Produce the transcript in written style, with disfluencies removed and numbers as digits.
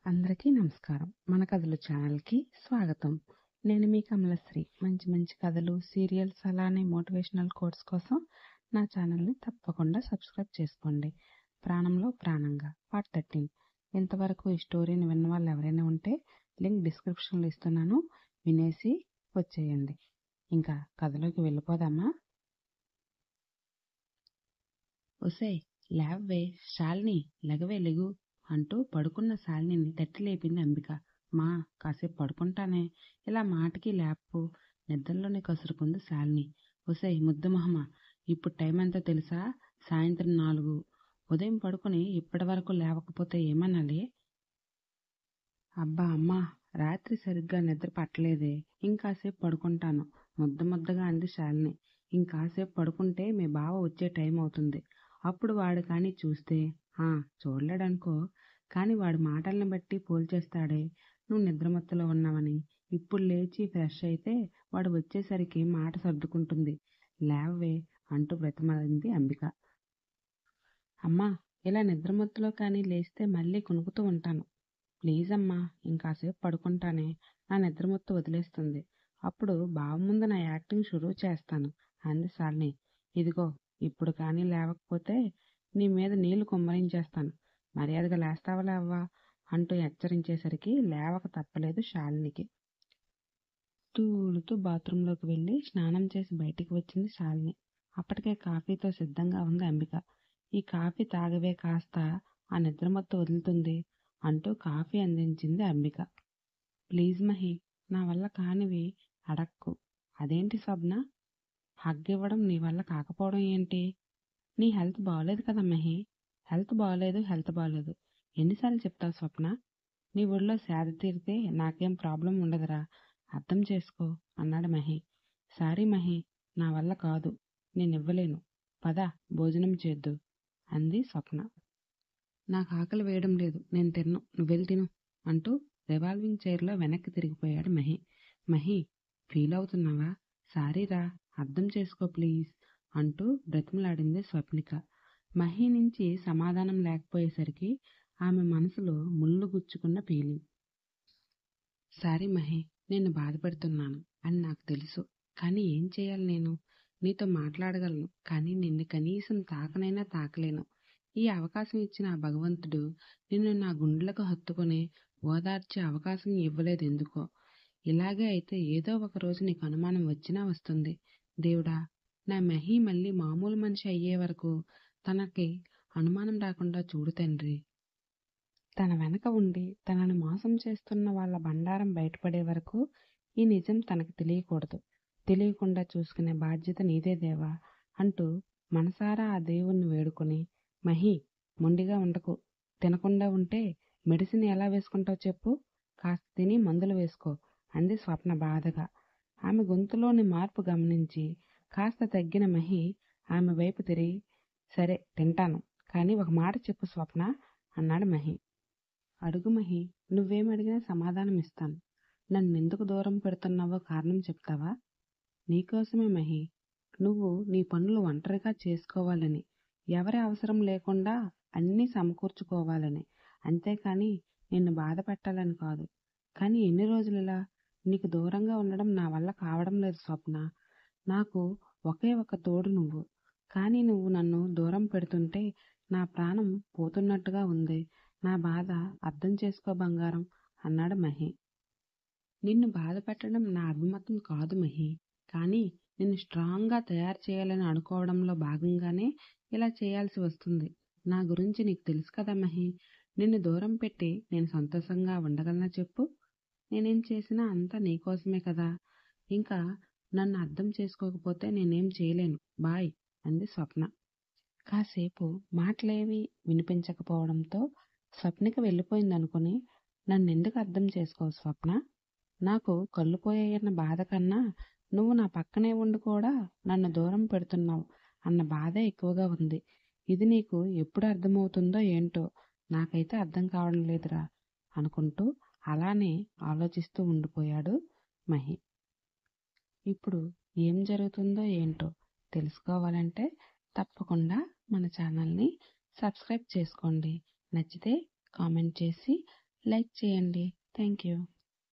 అందరికీ నమస్కారం. మన కథలు ఛానల్‌కి స్వాగతం. నేను మీ కమలశ్రీ. మంచి మంచి కథలు, సీరియల్స్ అలానే మోటివేషనల్ కోట్స్ కోసం నా ఛానల్‌ని తప్పకుండా సబ్స్క్రైబ్ చేసుకోండి. ప్రాణంలో ప్రాణంగా పార్ట్ 13. ఇంతవరకు ఈ స్టోరీని విన్న వాళ్ళు ఎవరైనా ఉంటే లింక్ డిస్క్రిప్షన్లో ఇస్తున్నాను, వినేసి వచ్చేయండి. ఇంకా కథలోకి వెళ్ళిపోదామా? ఒసేయ్ లేవ్వే శాలిని, లెగవే లెగు అంటూ పడుకున్న శాలినిని తట్టి లేపింది అంబిక. మా కాసేపు పడుకుంటానే, ఇలా మాటకి లేపు. నిద్రలోనే కసురుకుంది శాలిని. ఒసేయ్ ముద్దు మొహమ, ఇప్పుడు టైం ఎంతో తెలుసా? సాయంత్రం 4. ఉదయం పడుకుని ఇప్పటి వరకు లేవకపోతే ఏమనాలి? అబ్బా అమ్మా, రాత్రి సరిగ్గా నిద్ర పట్టలేదే, ఇంకాసేపు పడుకుంటాను ముద్దగా అంది శాలిని. ఇంకాసేపు పడుకుంటే మీ బావ వచ్చే టైం అవుతుంది. అప్పుడు వాడు కానీ చూస్తే చూడలేడనుకో, కానీ వాడి మాటల్ని బట్టి పోల్చేస్తాడే నువ్వు నిద్రమత్తులో ఉన్నావని. ఇప్పుడు లేచి ఫ్రెష్ అయితే వాడు వచ్చేసరికి మాట సర్దుకుంటుంది. లేవే అంటూ బ్రతిమాలింది అంబిక. అమ్మా, ఇలా నిద్రమత్తులో కానీ లేస్తే మళ్ళీ కునుకుతూ ఉంటాను. ప్లీజ్ అమ్మా, ఇంకాసేపు పడుకుంటానే, నా నిద్రమత్తు వదిలేస్తుంది. అప్పుడు బావ ముందు నా యాక్టింగ్ షురూ చేస్తాను అంది శాలిని. ఇదిగో, ఇప్పుడు కానీ లేవకపోతే నీ మీద నీళ్లు కుమ్మరించేస్తాను. మర్యాదగా లేస్తావా లేవ్వా అంటూ హెచ్చరించేసరికి లేవక తప్పలేదు శాలినికి. తూలుతూ బాత్రూంలోకి వెళ్ళి స్నానం చేసి బయటికి వచ్చింది శాలిని. అప్పటికే కాఫీతో సిద్ధంగా ఉంది అంబిక. ఈ కాఫీ తాగవే, కాస్త ఆ నిద్రమత్తు వదులుతుంది అంటూ కాఫీ అందించింది అంబిక. ప్లీజ్ మహి, నా వల్ల కానివి అడక్కు. అదేంటి స్వప్న, హగ్ ఇవ్వడం నీ వల్ల కాకపోవడం ఏంటి? నీ హెల్త్ బాగోలేదు కదా మహి. హెల్త్ బాగోలేదు ఎన్నిసార్లు చెప్తావు స్వప్న? నీ ఊళ్ళో సేద తీరితే నాకేం ప్రాబ్లం ఉండదురా, అర్థం చేసుకో అన్నాడు మహి. సారీ మహి, నా వల్ల కాదు, నేను ఇవ్వలేను. పద భోజనం చేద్దు అంది స్వప్న. నాకు ఆకలి వేయడం లేదు, నేను తిన్ను, నువ్వెళ్ళి తిను అంటూ రివాల్వింగ్ చైర్లో వెనక్కి తిరిగిపోయాడు మహి. మహి, ఫీల్ అవుతున్నావా? సారీరా, అర్థం చేసుకో ప్లీజ్ అంటూ బ్రతిమలాడింది స్వప్నిక. మహి నుంచి సమాధానం లేకపోయేసరికి ఆమె మనసులో ముళ్ళు గుచ్చుకున్న ఫీలింగ్. సారీ మహి, నేను బాధపడుతున్నాను అని నాకు తెలుసు, కానీ ఏం చేయాలి? నేను నీతో మాట్లాడగలను, కానీ నిన్ను కనీసం తాకనైనా తాకలేను. ఈ అవకాశం ఇచ్చిన ఆ భగవంతుడు నిన్ను నా గుండెలకు హత్తుకుని ఓదార్చే అవకాశం ఇవ్వలేదు ఎందుకో. ఇలాగే అయితే ఏదో ఒక రోజు నీకు అనుమానం వచ్చినా వస్తుంది. దేవుడా, నా మహి మళ్ళీ మామూలు మనిషి అయ్యే వరకు తనకి అనుమానం రాకుండా చూడు తండ్రి. తన వెనక ఉండి తనను మోసం చేస్తున్న వాళ్ళ బండారం బయటపడే వరకు ఈ నిజం తనకు తెలియకూడదు. తెలియకుండా చూసుకునే బాధ్యత నీదే దేవా అంటూ మనసారా ఆ దేవుణ్ణి వేడుకొని, మహి మొండిగా ఉండకు, తినకుండా ఉంటే మెడిసిన్ ఎలా వేసుకుంటావు చెప్పు, కాస్త తిని మందులు వేసుకో అంది స్వప్న బాధగా. ఆమె గొంతులోని మార్పు గమనించి కాస్త తగ్గిన మహి ఆమె వైపు తిరిగి, సరే తింటాను, కానీ ఒక మాట చెప్పు స్వప్న అన్నాడు మహి. అడుగు మహి, నువ్వేం అడిగినా సమాధానం ఇస్తాను. నన్నెందుకు దూరం పెడుతున్నావో కారణం చెప్తావా? నీకోసమే మహి. నువ్వు నీ పనులు ఒంటరిగా చేసుకోవాలని, ఎవరి అవసరం లేకుండా అన్నీ సమకూర్చుకోవాలని, అంతేకాని నిన్ను బాధ పెట్టాలని కాదు. కానీ ఎన్ని రోజులిలా నీకు దూరంగా ఉండడం నా వల్ల కావడం లేదు స్వప్న. నాకు ఒకే ఒక తోడు నువ్వు, కానీ నువ్వు నన్ను దూరం పెడుతుంటే నా ప్రాణం పోతున్నట్టుగా ఉంది. నా బాధ అర్థం చేసుకో బంగారం అన్నాడు మహి. నిన్ను బాధ పెట్టడం నా అభిమతం కాదు మహి, కానీ నిన్ను స్ట్రాంగ్గా తయారు చేయాలని అనుకోవడంలో భాగంగానే ఇలా చేయాల్సి వస్తుంది. నా గురించి నీకు తెలుసు కదా మహి. నిన్ను దూరం పెట్టి నేను సంతోషంగా ఉండగలనా చెప్పు? నేనేం చేసినా అంతా నీకోసమే కదా. ఇంకా నన్ను అర్థం చేసుకోకపోతే నేనేం చేయలేను. బాయ్ అంది స్వప్న. కాసేపు మాటలేవి వినిపించకపోవడంతో స్వప్నకి వెళ్ళిపోయిందనుకుని, నన్నెందుకు అర్థం చేసుకోవు స్వప్న? నాకు కళ్ళు పోయాయన్న బాధ కన్నా నువ్వు నా పక్కనే ఉండి కూడా నన్ను దూరం పెడుతున్నావు అన్న బాధే ఎక్కువగా ఉంది. ఇది నీకు ఎప్పుడు అర్థమవుతుందో ఏంటో, నాకైతే అర్థం కావడం లేదురా అనుకుంటూ అలానే ఆలోచిస్తూ ఉండిపోయాడు మహి. ఇప్పుడు ఏం జరుగుతుందో ఏంటో తెలుసుకోవాలంటే తప్పకుండా మన ఛానల్ని సబ్స్క్రైబ్ చేసుకోండి. నచ్చితే కామెంట్ చేసి లైక్ చేయండి. Thank you.